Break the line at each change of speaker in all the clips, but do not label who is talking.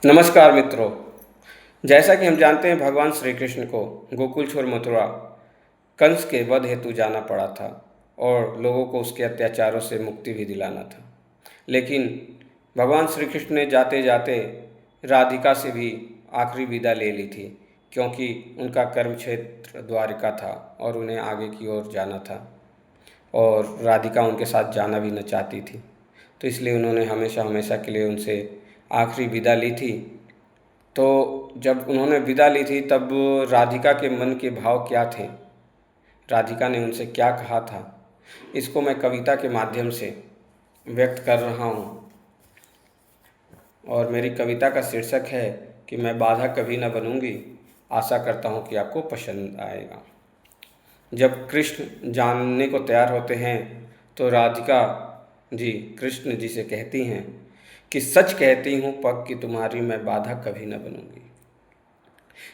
नमस्कार मित्रों। जैसा कि हम जानते हैं, भगवान श्री कृष्ण को गोकुल छोड़ मथुरा कंस के वध हेतु जाना पड़ा था और लोगों को उसके अत्याचारों से मुक्ति भी दिलाना था। लेकिन भगवान श्री कृष्ण ने जाते जाते राधिका से भी आखिरी विदा ले ली थी, क्योंकि उनका कर्म क्षेत्र द्वारिका था और उन्हें आगे की ओर जाना था और राधिका उनके साथ जाना भी न चाहती थी। तो इसलिए उन्होंने हमेशा हमेशा के लिए उनसे आखिरी विदा ली थी। तो जब उन्होंने विदा ली थी तब राधिका के मन के भाव क्या थे, राधिका ने उनसे क्या कहा था, इसको मैं कविता के माध्यम से व्यक्त कर रहा हूँ। और मेरी कविता का शीर्षक है कि मैं बाधा कभी न बनूंगी। आशा करता हूँ कि आपको पसंद आएगा। जब कृष्ण जानने को तैयार होते हैं तो राधिका जी कृष्ण जी से कहती हैं कि सच कहती हूँ पग कि तुम्हारी मैं बाधा कभी न बनूंगी।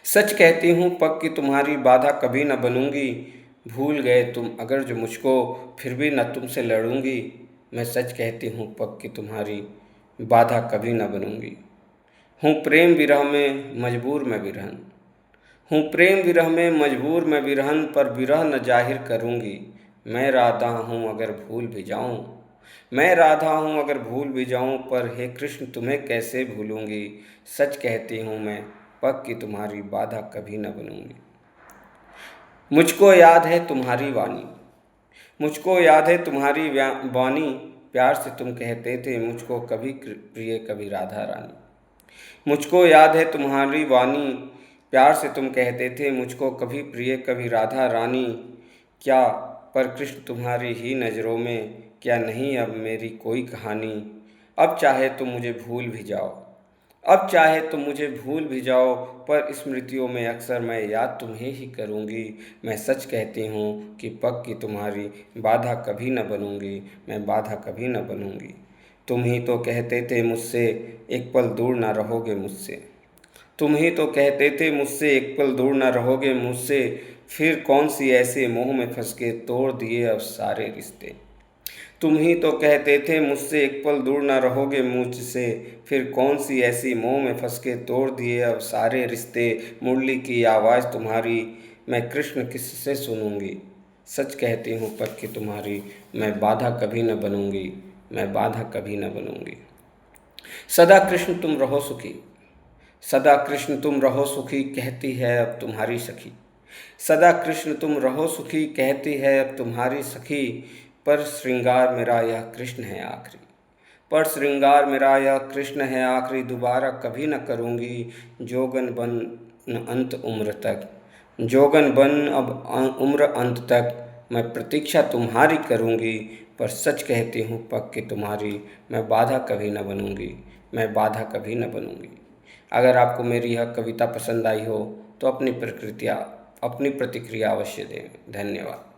सच कहती हूँ पग कि तुम्हारी बाधा कभी न बनूंगी। भूल गए तुम अगर जो मुझको, फिर भी न तुमसे लड़ूंगी। मैं सच कहती हूँ पग कि तुम्हारी बाधा कभी न बनूंगी। हूँ प्रेम विरह में मजबूर मैं विरहन, हूँ प्रेम विरह में मजबूर मैं विरहन, पर विरह न जाहिर करूँगी। मैं राधा हूँ अगर भूल भी जाऊँ, मैं राधा हूँ अगर भूल भी जाऊँ, पर हे कृष्ण तुम्हें कैसे भूलूँगी। सच कहती हूँ मैं पग कि तुम्हारी बाधा कभी न बनूँगी। मुझको याद है तुम्हारी वाणी, मुझको याद है तुम्हारी वाणी, प्यार से तुम कहते थे मुझको कभी प्रिय कभी राधा रानी। मुझको याद है तुम्हारी वाणी, प्यार से तुम कहते थे मुझको कभी प्रिय कभी राधा रानी। क्या पर कृष्ण तुम्हारी ही नज़रों में क्या नहीं अब मेरी कोई कहानी। अब चाहे तुम मुझे भूल भी जाओ, अब चाहे तुम मुझे भूल भी जाओ, पर स्मृतियों में अक्सर मैं याद तुम्हें ही करूँगी। मैं सच कहती हूँ कि पग की तुम्हारी बाधा कभी न बनूँगी, मैं बाधा कभी न बनूँगी। तुम ही तो कहते थे मुझसे एक पल दूर ना रहोगे मुझसे, तुम ही तो कहते थे मुझसे एक पल दूर ना रहोगे मुझसे, फिर कौन सी ऐसे मोह में फंस के तोड़ दिए अब सारे रिश्ते। तुम ही तो कहते थे मुझसे एक पल दूर ना रहोगे मुझसे, फिर कौन सी ऐसी मोह में फंस के तोड़ दिए अब सारे रिश्ते। मुरली की आवाज़ तुम्हारी मैं कृष्ण किससे सुनूंगी। सच कहती हूँ पग कि तुम्हारी मैं बाधा कभी न बनूंगी, मैं बाधा कभी न बनूंगी। सदा कृष्ण तुम रहो सुखी, सदा कृष्ण तुम रहो सुखी कहती है अब तुम्हारी सखी। सदा कृष्ण तुम रहो सुखी कहती है अब तुम्हारी सखी, पर श्रृंगार मेरा यह कृष्ण है आखिरी, पर श्रृंगार मेरा यह कृष्ण है आखिरी। दोबारा कभी न करूँगी जोगन बन अंत उम्र तक, जोगन बन अब उम्र अंत तक मैं प्रतीक्षा तुम्हारी करूँगी। पर सच कहती हूँ पग कि तुम्हारी मैं बाधा कभी न बनूँगी, मैं बाधा कभी न बनूँगी। अगर आपको मेरी यह कविता पसंद आई हो तो अपनी प्रतिक्रिया अवश्य दें। धन्यवाद।